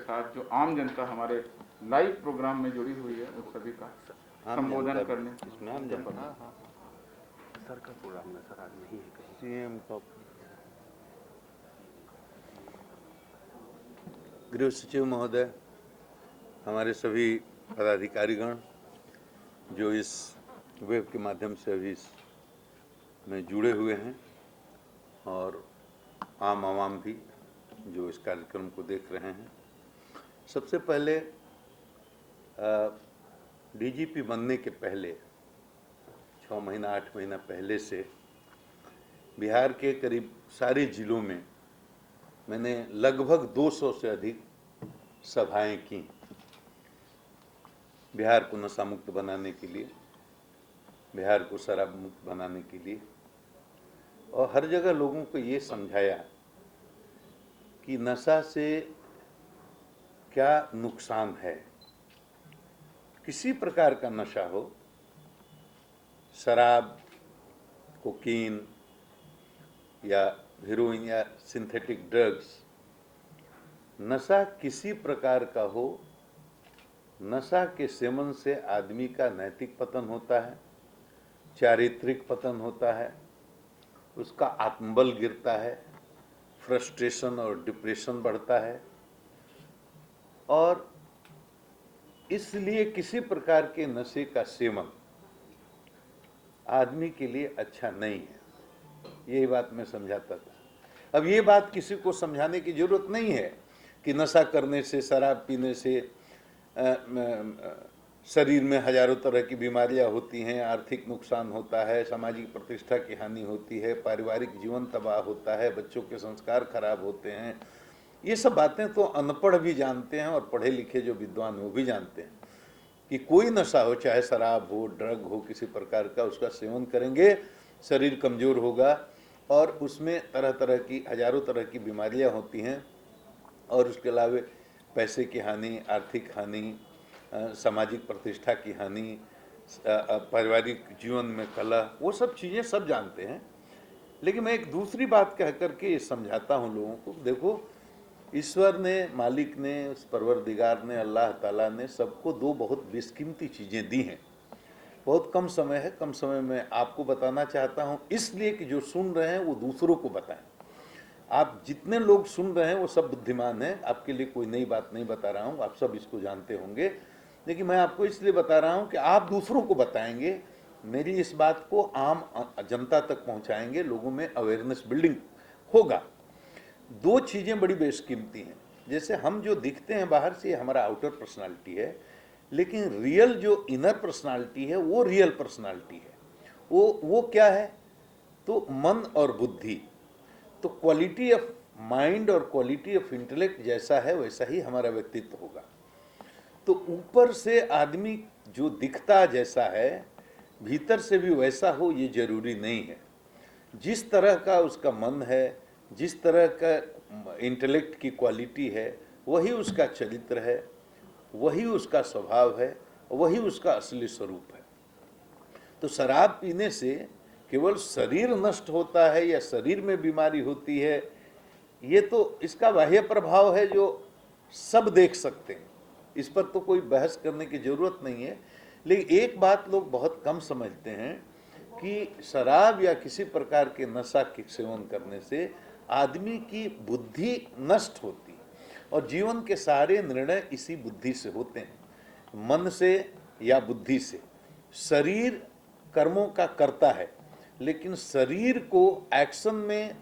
साथ जो आम जनता हमारे लाइव प्रोग्राम में जुड़ी हुई है उस सभी का संबोधन करने इसमें आम जनता सर का प्रोग्राम में सर आज नहीं है कहीं सीएम का। गृह सचिव महोदय, हमारे सभी पदाधिकारीगण जो इस वेब के माध्यम से अभी में जुड़े हुए हैं और आम आवाम भी जो इस कार्यक्रम को देख रहे हैं, सबसे पहले डीजीपी बनने के पहले 6 महीना 8 महीना पहले से बिहार के करीब सारे जिलों में मैंने लगभग 200 से अधिक सभाएं की बिहार को नशा मुक्त बनाने के लिए, बिहार को शराब मुक्त बनाने के लिए, और हर जगह लोगों को ये समझाया कि नशा से क्या नुकसान है। किसी प्रकार का नशा हो, शराब, कोकीन या हेरोइन या सिंथेटिक ड्रग्स, नशा किसी प्रकार का हो, नशा के सेवन से आदमी का नैतिक पतन होता है, चारित्रिक पतन होता है, उसका आत्मबल गिरता है, फ्रस्ट्रेशन और डिप्रेशन बढ़ता है, और इसलिए किसी प्रकार के नशे का सेवन आदमी के लिए अच्छा नहीं है। यही बात मैं समझाता था। अब ये बात किसी को समझाने की जरूरत नहीं है कि नशा करने से, शराब पीने से शरीर में हजारों तरह की बीमारियां होती हैं, आर्थिक नुकसान होता है, सामाजिक प्रतिष्ठा की हानि होती है, पारिवारिक जीवन तबाह होता है, बच्चों के संस्कार खराब होते हैं। ये सब बातें तो अनपढ़ भी जानते हैं और पढ़े लिखे जो विद्वान वो भी जानते हैं कि कोई नशा हो, चाहे शराब हो, ड्रग हो, किसी प्रकार का उसका सेवन करेंगे, शरीर कमज़ोर होगा और उसमें तरह तरह की, हजारों तरह की बीमारियां होती हैं, और उसके अलावा पैसे की हानि, आर्थिक हानि, सामाजिक प्रतिष्ठा की हानि, पारिवारिक जीवन में कलह, वो सब चीज़ें सब जानते हैं। लेकिन मैं एक दूसरी बात कह करके ये समझाता हूँ लोगों को, देखो ईश्वर ने, मालिक ने, उस परवरदिगार ने, अल्लाह ताला ने सबको 2 बहुत बेशकीमती चीज़ें दी हैं। बहुत कम समय है, कम समय में आपको बताना चाहता हूँ, इसलिए कि जो सुन रहे हैं वो दूसरों को बताएं। आप जितने लोग सुन रहे हैं वो सब बुद्धिमान हैं, आपके लिए कोई नई बात नहीं बता रहा हूँ, आप सब इसको जानते होंगे, लेकिन मैं आपको इसलिए बता रहा हूँ कि आप दूसरों को बताएंगे, मेरी इस बात को आम जनता तक पहुँचाएंगे, लोगों में अवेयरनेस बिल्डिंग होगा। 2 चीज़ें बड़ी बेशकीमती हैं। जैसे हम जो दिखते हैं बाहर से, हमारा आउटर पर्सनालिटी है, लेकिन रियल जो इनर पर्सनालिटी है वो रियल पर्सनालिटी है। वो क्या है? तो मन और बुद्धि। तो क्वालिटी ऑफ माइंड और क्वालिटी ऑफ इंटेलेक्ट जैसा है वैसा ही हमारा व्यक्तित्व होगा। तो ऊपर से आदमी जो दिखता जैसा है, भीतर से भी वैसा हो ये जरूरी नहीं है। जिस तरह का उसका मन है, जिस तरह का इंटेलेक्ट की क्वालिटी है, वही उसका चरित्र है, वही उसका स्वभाव है, वही उसका असली स्वरूप है। तो शराब पीने से केवल शरीर नष्ट होता है या शरीर में बीमारी होती है, ये तो इसका बाह्य प्रभाव है जो सब देख सकते हैं, इस पर तो कोई बहस करने की जरूरत नहीं है। लेकिन एक बात लोग बहुत कम समझते हैं कि शराब या किसी प्रकार के नशा के सेवन करने से आदमी की बुद्धि नष्ट होती है और जीवन के सारे निर्णय इसी बुद्धि से होते हैं, मन से या बुद्धि से। शरीर कर्मों का करता है, लेकिन शरीर को एक्शन में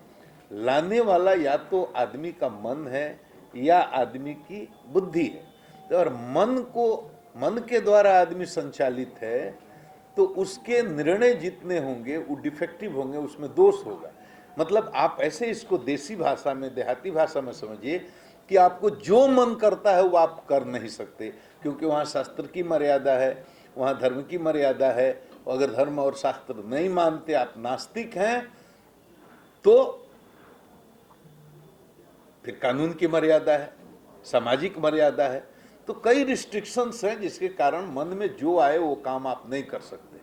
लाने वाला या तो आदमी का मन है या आदमी की बुद्धि है। तो और मन के द्वारा आदमी संचालित है, तो उसके निर्णय जितने होंगे वो डिफेक्टिव होंगे, उसमें दोष होगा। मतलब आप ऐसे इसको देसी भाषा में, देहाती भाषा में समझिए कि आपको जो मन करता है वो आप कर नहीं सकते, क्योंकि वहाँ शास्त्र की मर्यादा है, वहाँ धर्म की मर्यादा है। अगर धर्म और शास्त्र नहीं मानते, आप नास्तिक हैं, तो फिर कानून की मर्यादा है, सामाजिक मर्यादा है। तो कई रिस्ट्रिक्शंस हैं जिसके कारण मन में जो आए वो काम आप नहीं कर सकते।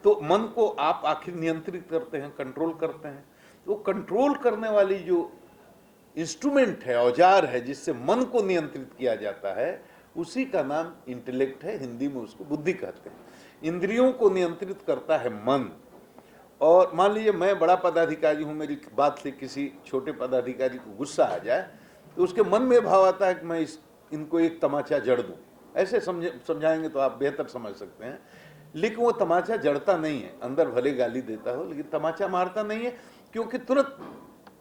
तो मन को आप आखिर नियंत्रित करते हैं, कंट्रोल करते हैं। तो कंट्रोल करने वाली जो इंस्ट्रूमेंट है, औजार है, जिससे मन को नियंत्रित किया जाता है, उसी का नाम इंटेलेक्ट है। हिंदी में उसको बुद्धि कहते हैं। इंद्रियों को नियंत्रित करता है मन। और मान लीजिए मैं बड़ा पदाधिकारी हूं, मेरी बात से किसी छोटे पदाधिकारी को गुस्सा आ जाए, तो उसके मन में भाव आता है कि मैं इनको एक तमाचा जड़ दूं। ऐसे समझाएंगे तो आप बेहतर समझ सकते हैं। लेकिन वो तमाचा जड़ता नहीं है, अंदर भले गाली देता हो लेकिन तमाचा मारता नहीं है, क्योंकि तुरंत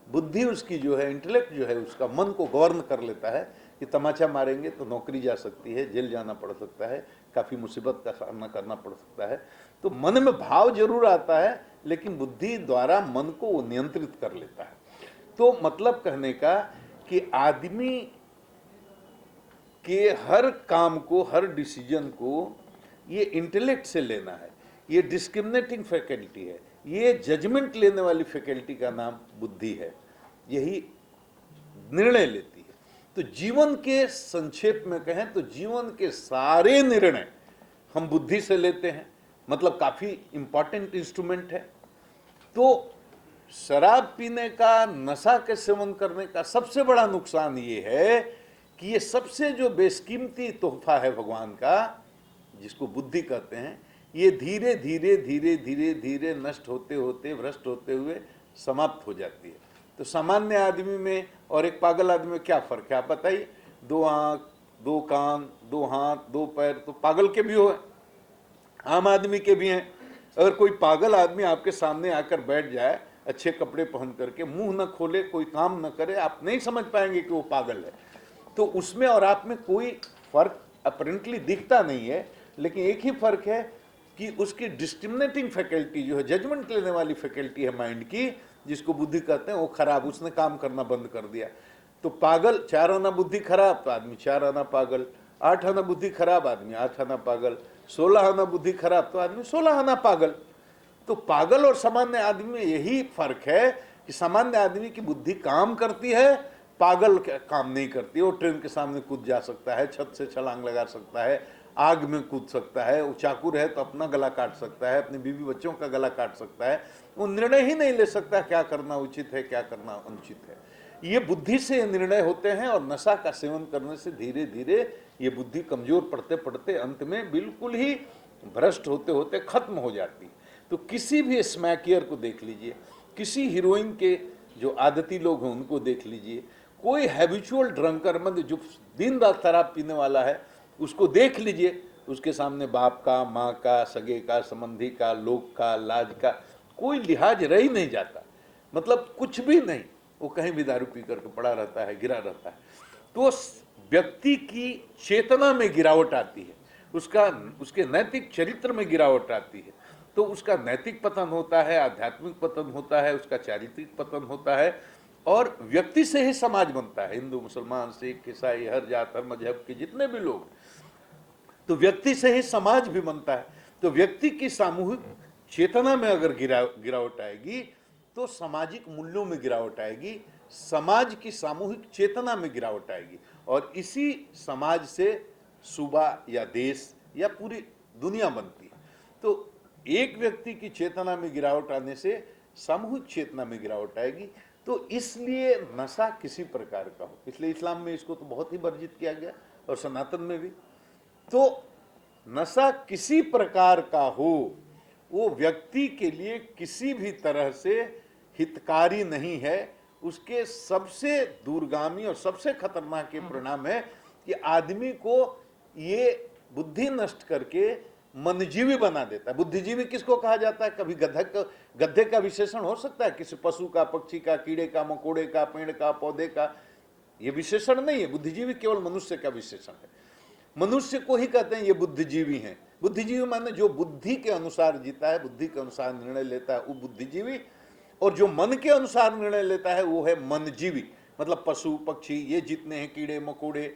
बुद्धि उसकी जो है, इंटेलेक्ट जो है, उसका मन को गवर्न कर लेता है कि तमाचा मारेंगे तो नौकरी जा सकती है, जेल जाना पड़ सकता है, काफ़ी मुसीबत का सामना करना पड़ सकता है। तो मन में भाव जरूर आता है, लेकिन बुद्धि द्वारा मन को वो नियंत्रित कर लेता है। तो मतलब कहने का कि आदमी के हर काम को, हर डिसीजन को ये इंटेलेक्ट से लेना है। ये डिस्क्रिमिनेटिंग फैकल्टी है, ये जजमेंट लेने वाली फैकल्टी का नाम बुद्धि है। यही निर्णय लेती है। तो जीवन के संक्षेप में कहें तो जीवन के सारे निर्णय हम बुद्धि से लेते हैं, मतलब काफी इंपॉर्टेंट इंस्ट्रूमेंट है। तो शराब पीने का, नशा के सेवन करने का सबसे बड़ा नुकसान ये है कि ये सबसे जो बेशकीमती तोहफा है भगवान का, जिसको बुद्धि कहते हैं, ये धीरे धीरे धीरे धीरे धीरे नष्ट होते होते, भ्रष्ट होते हुए समाप्त हो जाती है। तो सामान्य आदमी में और एक पागल आदमी में क्या फर्क है आप बताइए? 2 आंख, 2 कान, 2 हाथ, 2 पैर, तो पागल के भी हो, आम आदमी के भी हैं। अगर कोई पागल आदमी आपके सामने आकर बैठ जाए अच्छे कपड़े पहन करके, मुंह न खोले, कोई काम न करे, आप नहीं समझ पाएंगे कि वो पागल है। तो उसमें और आप में कोई फर्क अपरेंटली दिखता नहीं है, लेकिन एक ही फर्क है कि उसकी डिस्क्रिमिनेटिंग फैकल्टी जो है, जजमेंट लेने वाली फैकल्टी है माइंड की, जिसको बुद्धि कहते हैं, वो खराब, उसने काम करना बंद कर दिया। तो पागल, 4 आना बुद्धि खराब तो आदमी 4 आना पागल, 8 आना बुद्धि खराब आदमी 8 आना पागल, 16 आना बुद्धि खराब तो आदमी 16 आना पागल। तो पागल और सामान्य आदमी में यही फर्क है कि सामान्य आदमी की बुद्धि काम करती है, पागल काम नहीं करती। वो ट्रेन के सामने कूद जा सकता है, छत से छलांग लगा सकता है, आग में कूद सकता है, वो चाकू है तो अपना गला काट सकता है, अपने बीवी बच्चों का गला काट सकता है। वो निर्णय ही नहीं ले सकता क्या करना उचित है, क्या करना अनुचित है। ये बुद्धि से निर्णय होते हैं। और नशा का सेवन करने से धीरे धीरे ये बुद्धि कमजोर पड़ते पड़ते अंत में बिल्कुल ही भ्रष्ट होते होते खत्म हो जाती है। तो किसी भी स्मैकियर को देख लीजिए, किसी हीरोइन के जो आदती लोग हैं उनको देख लीजिए, कोई हैबिचुअल ड्रंकर, मतलब जो दिन रात शराब पीने वाला है, उसको देख लीजिए, उसके सामने बाप का, माँ का, सगे का, संबंधी का, लोग का, लाज का कोई लिहाज रह ही नहीं जाता। मतलब कुछ भी नहीं, वो कहीं भी दारू पी करके पड़ा रहता है, गिरा रहता है। तो व्यक्ति की चेतना में गिरावट आती है, उसके नैतिक चरित्र में गिरावट आती है। तो उसका नैतिक पतन होता है, आध्यात्मिक पतन होता है, उसका चारित्रिक पतन होता है। और व्यक्ति से ही समाज बनता है। हिंदू, मुसलमान, सिख, ईसाई, हर जात, हर मजहब के जितने भी लोग, तो व्यक्ति से ही समाज भी बनता है। तो व्यक्ति की सामूहिक चेतना में अगर गिरावट आएगी तो सामाजिक मूल्यों में गिरावट आएगी, समाज की सामूहिक चेतना में गिरावट आएगी। और इसी समाज से सूबा या देश या पूरी दुनिया बनती है। तो एक व्यक्ति की चेतना में गिरावट आने से सामूहिक चेतना में गिरावट आएगी। तो इसलिए नशा किसी प्रकार का हो, इसलिए इस्लाम में इसको तो बहुत ही वर्जित किया गया और सनातन में भी। तो नशा किसी प्रकार का हो, वो व्यक्ति के लिए किसी भी तरह से हितकारी नहीं है। उसके सबसे दूरगामी और सबसे खतरनाक के परिणाम है कि आदमी को ये बुद्धि नष्ट करके मनजीवी बना देता है। बुद्धिजीवी किसको कहा जाता है? कभी गधे का विशेषण हो सकता है किसी पशु का, पक्षी का, कीड़े का, मकोड़े का, पेड़ का, पौधे का? ये विशेषण नहीं है। बुद्धिजीवी केवल मनुष्य का विशेषण है। मनुष्य को ही कहते हैं ये बुद्धिजीवी हैं। बुद्धिजीवी माने जो बुद्धि के अनुसार जीता है, बुद्धि के अनुसार निर्णय लेता है, वो बुद्धिजीवी। और जो मन के अनुसार निर्णय लेता है वो है मनजीवी। मतलब पशु पक्षी ये जितने हैं, कीड़े मकोड़े,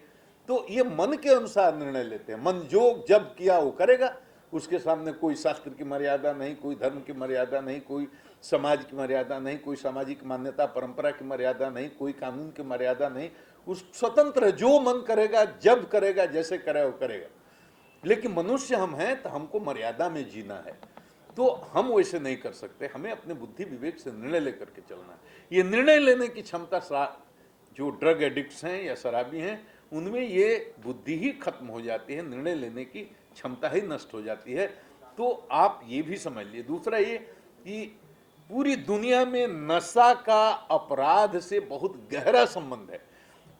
तो ये मन के अनुसार निर्णय लेते हैं। मन जो जब किया वो करेगा, उसके सामने कोई शास्त्र की मर्यादा नहीं, कोई धर्म की मर्यादा नहीं, कोई समाज की मर्यादा नहीं, कोई सामाजिक मान्यता परंपरा की मर्यादा नहीं, कोई कानून की मर्यादा नहीं। उस स्वतंत्र जो मन करेगा, जब करेगा, जैसे करे वो करेगा। लेकिन मनुष्य हम हैं तो हमको मर्यादा में जीना है, तो हम वैसे नहीं कर सकते। हमें अपने बुद्धि विवेक से निर्णय लेकर के चलना है। ये निर्णय लेने की क्षमता जो ड्रग एडिक्ट्स हैं या शराबी हैं, उनमें ये बुद्धि ही खत्म हो जाती है, निर्णय लेने की क्षमता ही नष्ट हो जाती है। तो आप ये भी समझ लिए। दूसरा ये कि पूरी दुनिया में नशा का अपराध से बहुत गहरा संबंध है।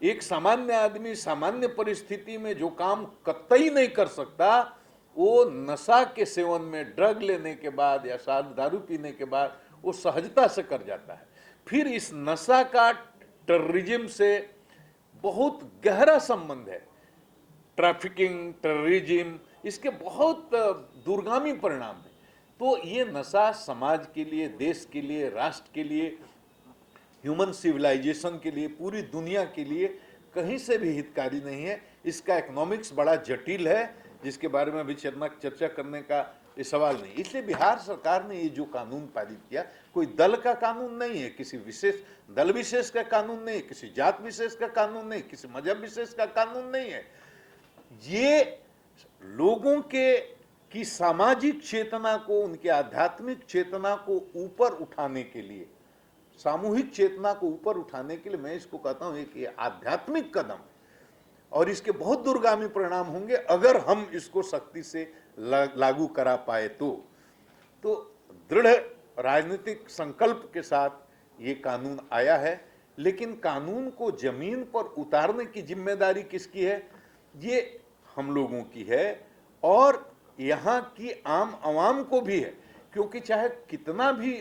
एक सामान्य आदमी सामान्य परिस्थिति में जो काम कतई नहीं कर सकता, वो नशा के सेवन में, ड्रग लेने के बाद या शायद दारू पीने के बाद वो सहजता से कर जाता है। फिर इस नशा का टेररिज्म से बहुत गहरा संबंध है। ट्रैफिकिंग, टेररिज्म, इसके बहुत दूरगामी परिणाम है। तो ये नशा समाज के लिए, देश के लिए, राष्ट्र के लिए, ह्यूमन सिविलाइजेशन के लिए, पूरी दुनिया के लिए कहीं से भी हितकारी नहीं है। इसका इकोनॉमिक्स बड़ा जटिल है, जिसके बारे में अभी चर्चा करने का ये सवाल नहीं। इसलिए बिहार सरकार ने ये जो कानून पारित किया, कोई दल का कानून नहीं है, किसी विशेष दल विशेष का कानून नहीं, किसी जात विशेष का कानून नहीं, किसी मजहब विशेष का कानून नहीं है। ये लोगों की सामाजिक चेतना को, उनके आध्यात्मिक चेतना को ऊपर उठाने के लिए, सामूहिक चेतना को ऊपर उठाने के लिए मैं इसको कहता हूं एक आध्यात्मिक कदम, और इसके बहुत दूरगामी परिणाम होंगे अगर हम इसको सख्ती से लागू करा पाए तो दृढ़ राजनीतिक संकल्प के साथ ये कानून आया है। लेकिन कानून को जमीन पर उतारने की जिम्मेदारी किसकी है? ये हम लोगों की है और यहाँ की आम आवाम को भी है, क्योंकि चाहे कितना भी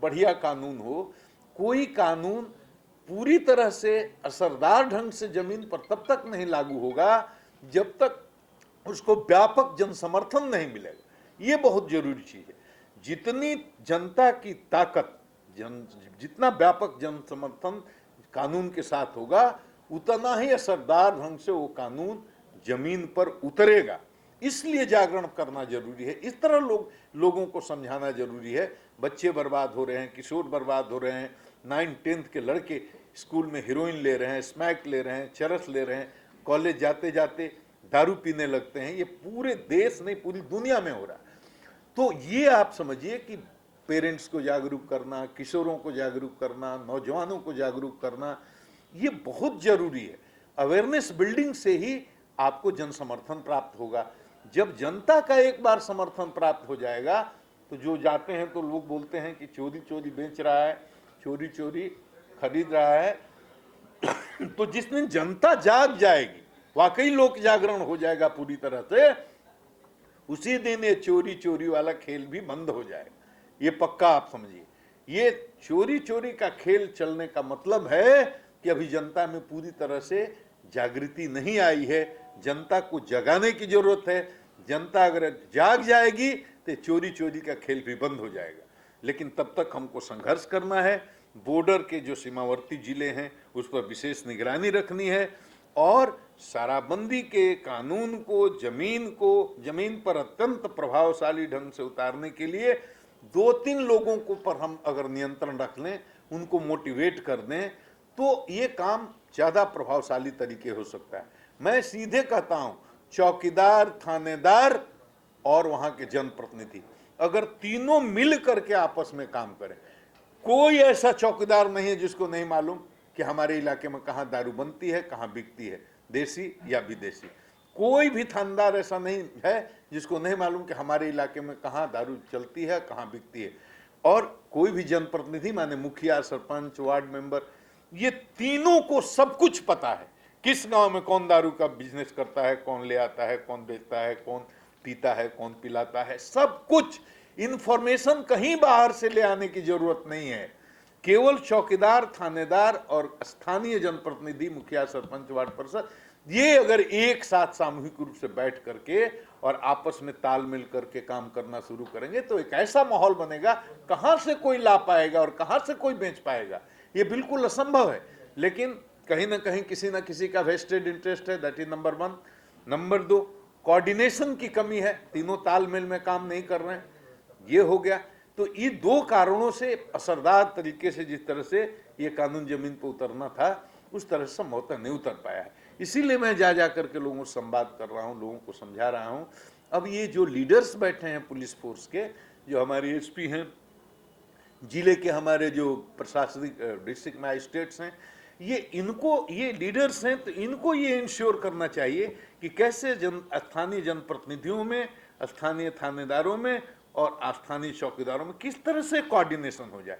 बढ़िया कानून हो, कोई कानून पूरी तरह से असरदार ढंग से जमीन पर तब तक नहीं लागू होगा जब तक उसको व्यापक जन समर्थन नहीं मिलेगा। ये बहुत जरूरी चीज है। जितनी जनता की ताकत, जितना व्यापक जन समर्थन कानून के साथ होगा, उतना ही असरदार ढंग से वो कानून जमीन पर उतरेगा। इसलिए जागरण करना जरूरी है। इस तरह लोगों को समझाना जरूरी है। बच्चे बर्बाद हो रहे हैं, किशोर बर्बाद हो रहे हैं, 9th-10th के लड़के स्कूल में हीरोइन ले रहे हैं, स्मैक ले रहे हैं, चरस ले रहे हैं, कॉलेज जाते जाते दारू पीने लगते हैं। ये पूरे देश नहीं, पूरी दुनिया में हो रहा है। तो ये आप समझिए कि पेरेंट्स को जागरूक करना, किशोरों को जागरूक करना, नौजवानों को जागरूक करना, ये बहुत जरूरी है। अवेयरनेस बिल्डिंग से ही आपको जन समर्थन प्राप्त होगा। जब जनता का एक बार समर्थन प्राप्त हो जाएगा तो जो जाते हैं तो लोग बोलते हैं कि चोरी चोरी बेच रहा है, चोरी चोरी खरीद रहा है। तो जिस दिन जनता जाग जाएगी, वाकई लोक जागरण हो जाएगा पूरी तरह से, उसी दिन ये चोरी चोरी वाला खेल भी बंद हो जाएगा। ये पक्का आप समझिए। ये चोरी चोरी का खेल चलने का मतलब है कि अभी जनता में पूरी तरह से जागृति नहीं आई है। जनता को जगाने की जरूरत है। जनता अगर जाग जाएगी तो चोरी चोरी का खेल भी बंद हो जाएगा। लेकिन तब तक हमको संघर्ष करना है। बॉर्डर के जो सीमावर्ती जिले हैं उस पर विशेष निगरानी रखनी है और शराबबंदी के कानून को जमीन पर अत्यंत प्रभावशाली ढंग से उतारने के लिए 2-3 लोगों को पर हम अगर नियंत्रण रख लें, उनको मोटिवेट कर दें, तो ये काम ज्यादा प्रभावशाली तरीके हो सकता है। मैं सीधे कहता हूं, चौकीदार, थानेदार और वहां के जनप्रतिनिधि अगर तीनों मिल करके आपस में काम करें, कोई ऐसा चौकीदार नहीं है जिसको नहीं मालूम कि हमारे इलाके में कहां दारू बनती है, कहां बिकती है, देसी या विदेशी। कोई भी थानेदार ऐसा नहीं है जिसको नहीं मालूम कि हमारे इलाके में कहां दारू चलती है, कहां बिकती है। और कोई भी जनप्रतिनिधि, माने मुखिया, सरपंच, वार्ड मेंबर, ये तीनों को सब कुछ पता है। किस गांव में कौन दारू का बिजनेस करता है, कौन ले आता है, कौन बेचता है, कौन पीता है, कौन पिलाता है, सब कुछ इंफॉर्मेशन कहीं बाहर से ले आने की जरूरत नहीं है। केवल चौकीदार, थानेदार और स्थानीय जनप्रतिनिधि, मुखिया, सरपंच, वार्ड पार्षद, ये अगर एक साथ सामूहिक रूप से बैठ करके और आपस में तालमेल करके काम करना शुरू करेंगे तो एक ऐसा माहौल बनेगा, कहां से कोई ला पाएगा और कहां से कोई बेच पाएगा, ये बिल्कुल असंभव है। लेकिन कहीं ना कहीं किसी ना किसी का वेस्टेड इंटरेस्ट है, that is number 1। Number 2, coordination की कमी है, तीनों तालमेल में काम नहीं कर रहे हैं, ये हो गया। तो ये 2 कारणों से असरदार तरीके से जिस तरह से ये कानून जमीन पर उतरना था, उस तरह से संभवतः नहीं उतर पाया है। इसीलिए मैं जा करके लोगों से संवाद कर रहा हूँ, लोगों को समझा रहा हूँ। अब ये जो लीडर्स बैठे हैं पुलिस फोर्स के, जो हमारे एसपी हैं, जिले के हमारे जो प्रशासनिक डिस्ट्रिक्ट मैजिस्ट्रेट्स हैं, ये लीडर्स हैं, तो इनको ये इंश्योर करना चाहिए कि कैसे स्थानीय जनप्रतिनिधियों में, स्थानीय थानेदारों में और स्थानीय चौकीदारों में किस तरह से कोऑर्डिनेशन हो जाए।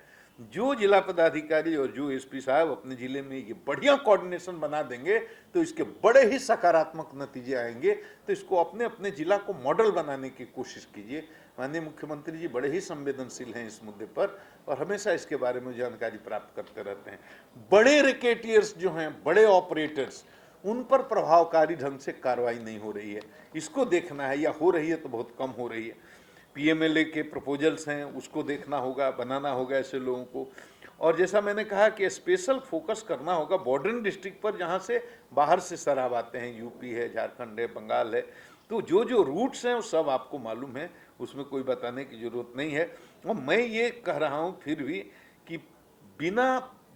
जो जिला पदाधिकारी और जो एसपी साहब अपने जिले में ये बढ़िया कोऑर्डिनेशन बना देंगे तो इसके बड़े ही सकारात्मक नतीजे आएंगे। तो इसको अपने अपने जिला को मॉडल बनाने की कोशिश कीजिए। माननीय मुख्यमंत्री जी बड़े ही संवेदनशील हैं इस मुद्दे पर और हमेशा इसके बारे में जानकारी प्राप्त करते रहते हैं। बड़े रैकेटियर्स जो हैं, बड़े ऑपरेटर्स, उन पर प्रभावकारी ढंग से कार्रवाई नहीं हो रही है, इसको देखना है, या हो रही है तो बहुत कम हो रही है। पीएमएलए के प्रपोजल्स हैं, उसको देखना होगा, बनाना होगा ऐसे लोगों को। और जैसा मैंने कहा कि स्पेशल फोकस करना होगा बॉर्डरिंग डिस्ट्रिक्ट पर, जहाँ से बाहर से शराब आते हैं, यूपी है, झारखंड है, बंगाल है। तो जो जो रूट्स हैं वो सब आपको मालूम है, उसमें कोई बताने की जरूरत नहीं है। और मैं ये कह रहा हूँ फिर भी कि बिना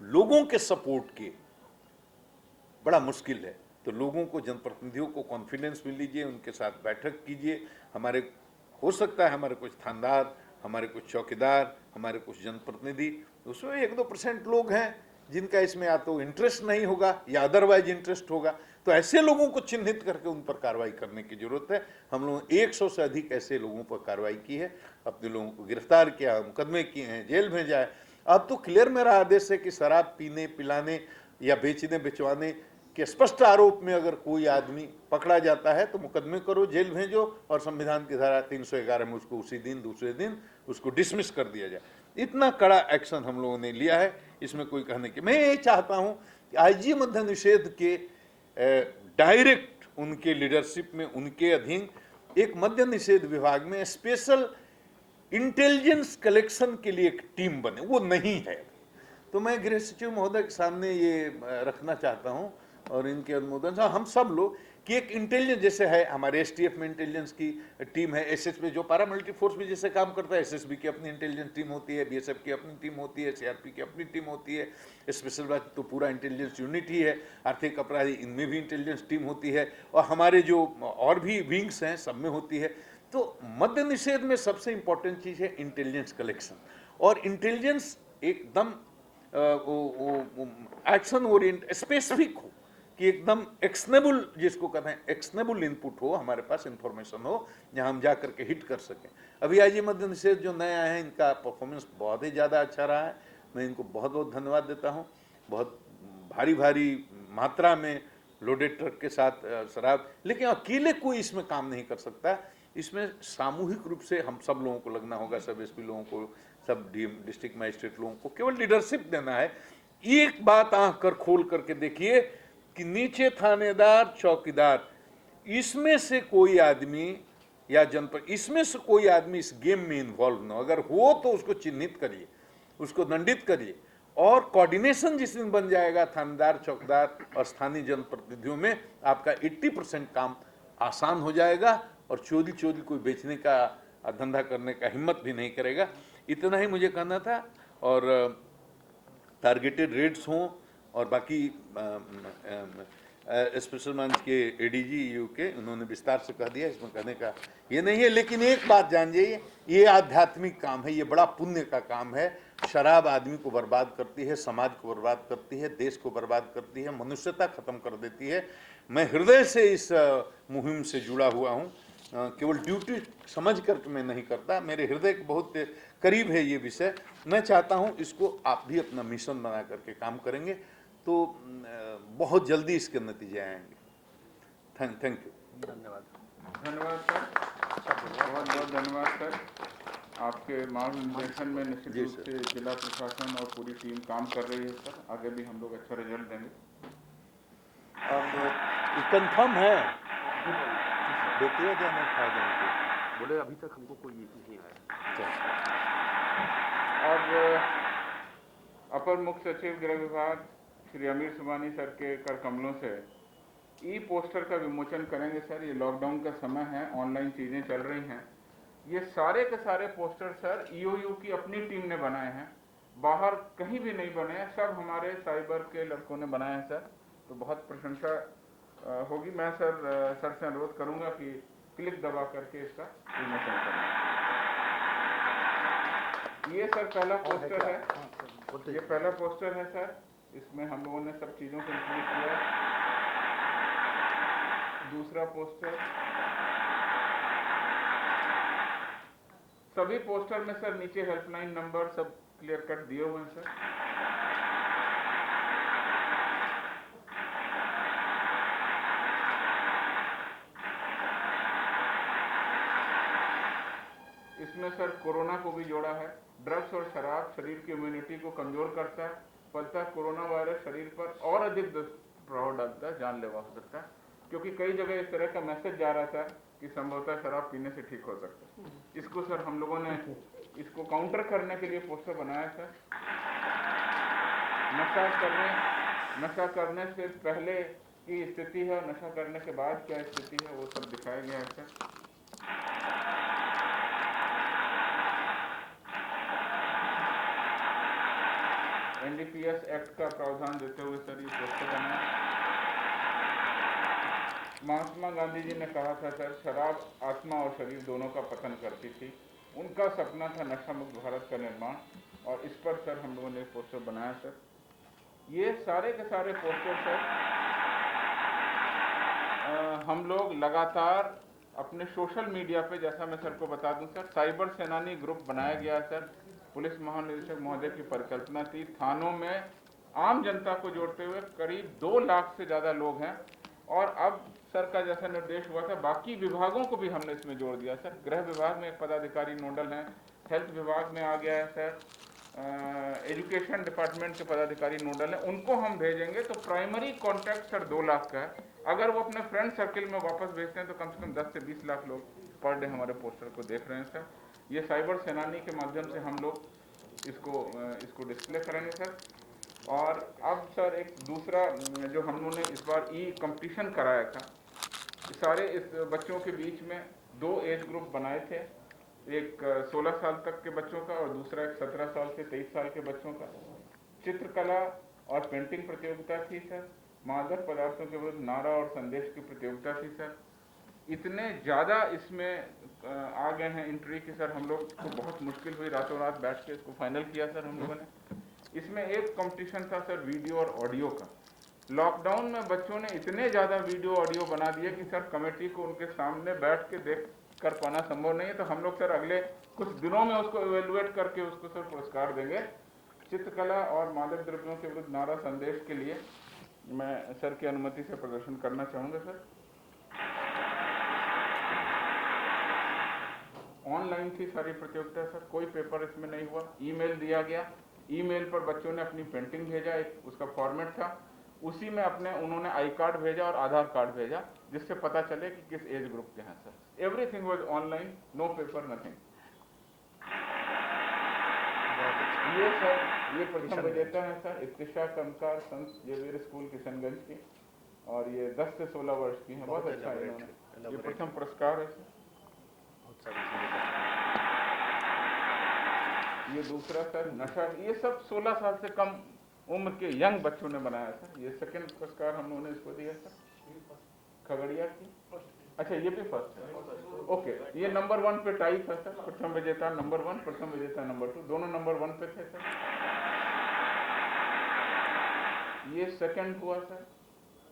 लोगों के सपोर्ट के बड़ा मुश्किल है। तो लोगों को, जनप्रतिनिधियों को कॉन्फिडेंस में लीजिए, उनके साथ बैठक कीजिए। हमारे हो सकता है हमारे कुछ थानेदार, हमारे कुछ चौकीदार, हमारे कुछ जनप्रतिनिधि, उसमें 1-2% लोग हैं जिनका इसमें या तो इंटरेस्ट नहीं होगा या अदरवाइज इंटरेस्ट होगा। तो ऐसे लोगों को चिन्हित करके उन पर कार्रवाई करने की जरूरत है। हम लोगों ने 100 से अधिक ऐसे लोगों पर कार्रवाई की है, अपने लोगों को गिरफ्तार किया, मुकदमे किए हैं, जेल भेजा है। अब तो क्लियर मेरा आदेश है कि शराब पीने, पिलाने या बेचने, बिचवाने के स्पष्ट आरोप में अगर कोई आदमी पकड़ा जाता है तो मुकदमे करो, जेल भेजो और संविधान की धारा 311 में उसको उसी दिन, दूसरे दिन उसको डिसमिस कर दिया जाए। इतना कड़ा एक्शन हम लोगों ने लिया है, इसमें कोई कहने की। मैं ये चाहता हूं कि आईजी मद्य निषेध के डायरेक्ट उनके लीडरशिप में, उनके अधीन एक मद्य निषेध विभाग में स्पेशल इंटेलिजेंस कलेक्शन के लिए एक टीम बने। वो नहीं है, तो मैं गृह सचिव महोदय के सामने ये रखना चाहता हूं और इनके अनुमोदन से हम सब लोग कि एक इंटेलिजेंस, जैसे है हमारे एसटीएफ में इंटेलिजेंस की टीम है, एसएसबी जो पैरामिलिट्री फोर्स भी जैसे काम करता है, एसएसबी की अपनी इंटेलिजेंस टीम होती है, बीएसएफ की अपनी टीम होती है, सीआरपी की अपनी टीम होती है, स्पेशल ब्रांच तो पूरा इंटेलिजेंस यूनिट ही है, आर्थिक अपराधी इनमें भी इंटेलिजेंस टीम होती है, और हमारे जो और भी विंग्स हैं सब में होती है। तो मद्य निषेध में सबसे इंपॉर्टेंट चीज़ है इंटेलिजेंस कलेक्शन, और इंटेलिजेंस एकदम एक्शन ओरिएंट स्पेसिफिक हो, कि एकदम एक्शनेबल, जिसको कहते हैं एक्शनेबल इनपुट हो, हमारे पास इंफॉर्मेशन हो जहां हम जा करके हिट कर सकें। अभी आईजी मद्य निषेध जो नया है, इनका परफॉर्मेंस बहुत ही ज़्यादा अच्छा रहा है, मैं इनको बहुत बहुत धन्यवाद देता हूं। बहुत भारी भारी मात्रा में लोडेड ट्रक के साथ शराब, लेकिन अकेले कोई इसमें काम नहीं कर सकता, इसमें सामूहिक रूप से हम सब लोगों को लगना होगा, सब एसपी लोगों को, सब डिस्ट्रिक्ट मजिस्ट्रेट लोगों को केवल लीडरशिप देना है। एक बात आंख कर खोल करके देखिए कि नीचे थानेदार, चौकीदार, इसमें से कोई आदमी या जनपद, इसमें से कोई आदमी इस गेम में इन्वॉल्व न हो। अगर हो तो उसको चिन्हित करिए, उसको दंडित करिए, और कोऑर्डिनेशन जिस दिन बन जाएगा थानेदार, चौकीदार और स्थानीय जनप्रतिनिधियों में, आपका 80% काम आसान हो जाएगा और चोरी कोई बेचने का, धंधा करने का हिम्मत भी नहीं करेगा। इतना ही मुझे कहना था। और टारगेटेड रेड्स हों, और बाकी स्पेशल ब्रांच के एडीजी यूके उन्होंने विस्तार से कह दिया, इसमें कहने का ये नहीं है। लेकिन एक बात जान जाइए, ये आध्यात्मिक काम है, ये बड़ा पुण्य का काम है। शराब आदमी को बर्बाद करती है, समाज को बर्बाद करती है, देश को बर्बाद करती है, मनुष्यता खत्म कर देती है। मैं हृदय से इस मुहिम से जुड़ा हुआ हूँ, केवल ड्यूटी समझ कर मैं नहीं करता, मेरे हृदय के बहुत करीब है ये विषय। मैं चाहता हूँ इसको आप भी अपना मिशन बना करके काम करेंगे तो बहुत जल्दी इसके नतीजे आएंगे। Thank you. धन्यवाद सर, बहुत बहुत धन्यवाद सर। आपके मार्गदर्शन में निश्चित रूप से जिला प्रशासन और पूरी टीम काम कर रही है सर, आगे भी हम लोग अच्छा रिजल्ट देंगे। अब कंफर्म है बेटिया जाना खा जाएंगे, बोले अभी तक हमको कोई नहीं आया। अब अपर मुख्य सचिव गृह विभाग श्री अमीर सुबानी सर के कर कमलों से ई पोस्टर का विमोचन करेंगे सर। ये लॉकडाउन का समय है, ऑनलाइन चीज़ें चल रही हैं। ये सारे के सारे पोस्टर सर ईओयू की अपनी टीम ने बनाए हैं, बाहर कहीं भी नहीं बने हैं, सब हमारे साइबर के लड़कों ने बनाए हैं सर। तो बहुत प्रशंसा होगी। मैं सर से अनुरोध करूंगा कि क्लिक दबा करके इसका विमोचन करें। ये सर पहला पोस्टर है, ये पहला पोस्टर है सर। इसमें हम लोगों ने सब चीज़ों को इंक्लूड किया है। दूसरा पोस्टर, सभी पोस्टर में सर नीचे हेल्पलाइन नंबर सब क्लियर कट दिए हुए हैं सर। इसमें सर कोरोना को भी जोड़ा है। ड्रग्स और शराब शरीर की इम्यूनिटी को कमजोर करता है, फलतः कोरोना वायरस शरीर पर और अधिक दुष्प्रभाव डालता है, जानलेवा हो सकता है। क्योंकि कई जगह इस तरह का मैसेज जा रहा था कि संभवतः शराब पीने से ठीक हो सकता है। इसको सर हम लोगों ने इसको काउंटर करने के लिए पोस्टर बनाया सर। नशा करने से पहले की स्थिति है और नशा करने के बाद क्या स्थिति है वो सब दिखाया गया है सर। एनडीपीएस एक्ट का प्रावधान देते हुए सर ये पोस्टर बना। महात्मा गांधी जी ने कहा था सर, शराब आत्मा और शरीर दोनों का पतन करती थी। उनका सपना था नशा मुक्त भारत का निर्माण, और इस पर सर हम लोगों ने पोस्टर बनाया सर। ये सारे के सारे पोस्टर सर हम लोग लगातार अपने सोशल मीडिया पे, जैसा मैं सर को बता दूं सर, साइबर सेनानी ग्रुप बनाया गया है सर। पुलिस महानिदेशक महोदय की परिकल्पना थी। थानों में आम जनता को जोड़ते हुए करीब 2 लाख से ज़्यादा लोग हैं, और अब सर का जैसा निर्देश हुआ था बाकी विभागों को भी हमने इसमें जोड़ दिया सर। गृह विभाग में एक पदाधिकारी नोडल हैं, हेल्थ विभाग में आ गया है सर, एजुकेशन डिपार्टमेंट के पदाधिकारी नोडल हैं, उनको हम भेजेंगे तो प्राइमरी कॉन्टैक्ट सर 2 लाख का है। अगर वो अपने फ्रेंड सर्किल में वापस भेजते हैं तो कम से कम 10 से 20 लाख लोग पर डे हमारे पोस्टर को देख रहे हैं सर। ये साइबर सेनानी के माध्यम से हम लोग इसको डिस्प्ले करेंगे सर। और अब सर एक दूसरा जो हम लोगों ने इस बार कंपटीशन कराया था, सारे इस बच्चों के बीच में 2 एज ग्रुप बनाए थे, एक 16 साल तक के बच्चों का और दूसरा एक 17 साल से 23 साल के बच्चों का। चित्रकला और पेंटिंग प्रतियोगिता थी सर। मादक पदार्थों के विरुद्ध नारा और संदेश की प्रतियोगिता थी सर। इतने ज़्यादा इसमें आ गए हैं एंट्री की सर, हम लोग को बहुत मुश्किल हुई, रातों रात बैठ के इसको फाइनल किया सर हम लोगों ने। इसमें एक कंपटीशन था सर वीडियो और ऑडियो का। लॉकडाउन में बच्चों ने इतने ज़्यादा वीडियो ऑडियो बना दिए कि सर कमेटी को उनके सामने बैठ के देख कर पाना संभव नहीं है। तो हम लोग सर अगले कुछ दिनों में उसको इवेलुएट करके उसको सर पुरस्कार देंगे। चित्रकला और मादक द्रव्यों के विरुद्ध नारा संदेश के लिए मैं सर की अनुमति से प्रदर्शन करना चाहूँगा सर। ऑनलाइन थी सारी प्रतियोगिता सर, कोई पेपर इसमें नहीं हुआ। ईमेल दिया गया, ईमेल पर बच्चों ने अपनी पेंटिंग भेजा, एक उसका फॉर्मेट था, उसी में उन्होंने आई कार्ड भेजा और आधार कार्ड भेजा, जिससे पता चले कि किस एज ग्रुप के हैं sir. Everything was online, no paper, nothing. ये सर ये प्रथम विजेता है सर, इत्तिशा कमकार संत जेवियर स्कूल किशनगंज की, और ये 10 से 16 वर्ष की है। बहुत अच्छा इन्होंने, ये प्रथम पुरस्कार है सर। ये दूसरा सर नशा, ये सब 16 साल से कम उम्र के यंग बच्चों ने बनाया सर। ये सेकंड पुरस्कार हम लोगों ने इसको दिया सर, खगड़िया की। अच्छा ये भी फर्स्ट है, ओके। ये नंबर 1 पे टाई था सर, प्रथम विजेता नंबर 1, प्रथम विजेता नंबर 2, दोनों नंबर 1 पे थे सर। ये सेकंड हुआ सर,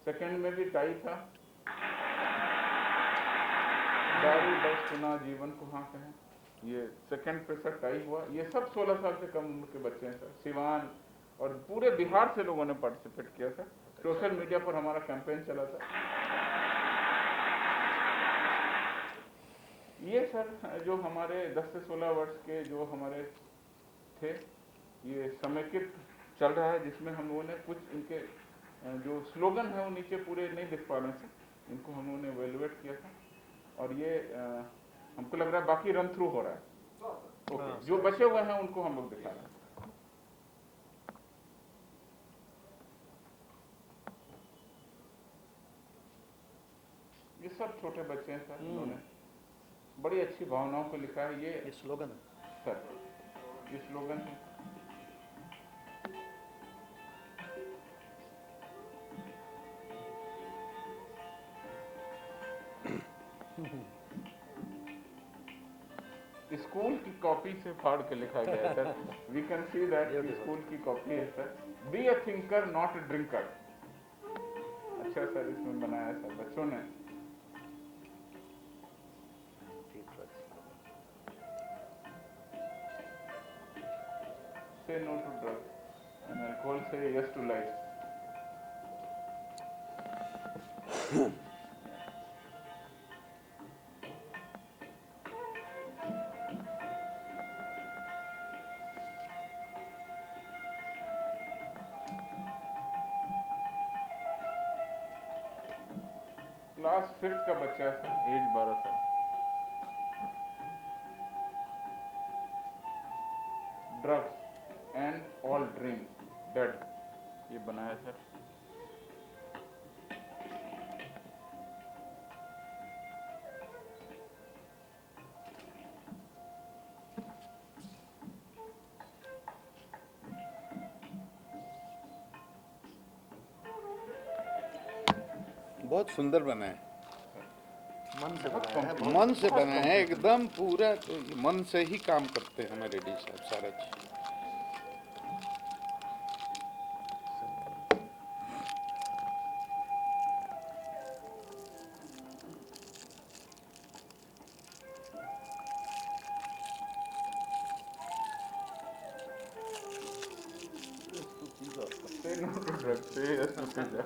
सेकंड में भी टाई था। दारू बस सुना जीवन को हाँ कहें, ये सेकंड पे सर टाई हुआ। ये सब 16 साल से कम उम्र के बच्चे हैं सर। सिवान और पूरे बिहार से लोगों ने पार्टिसिपेट किया सर। सोशल मीडिया पर हमारा कैंपेन चला था। ये सर जो हमारे 10 से 16 वर्ष के जो हमारे थे, ये समेकित चल रहा है, जिसमें हम लोगों ने कुछ इनके जो स्लोगन है वो नीचे पूरे नहीं दिख पा रहे हैं, इनको हम लोगों ने एवेलुएट किया था। और ये हमको लग रहा है बाकी रन थ्रू हो रहा है, ओके। जो बचे हुए हैं उनको हम लोग दिखा रहे हैं। ये सब छोटे बच्चे हैं सर, इन्होंने बड़ी अच्छी भावनाओं को लिखा है। ये स्लोगन है सर, ये स्लोगन है। स्कूल की कॉपी से फाड़ के लिखा गया है sir. We can see that school की कॉपी है sir. Be a thinker not a drinker. अच्छा सर इसमें बनाया सर बच्चों ने. Say no to drugs and alcohol. Say yes to life. Class 5th का बच्चा है सर. एज 12 साल. Drugs and all dreams dead. ये बनाया सर. बहुत सुंदर बना है. मन से बनाया है, मन से बना है एकदम पूरा. तो मन से ही काम करते हैं हमारे डी साहब सारा चीज. Say no to drugs. Say yes to pizza.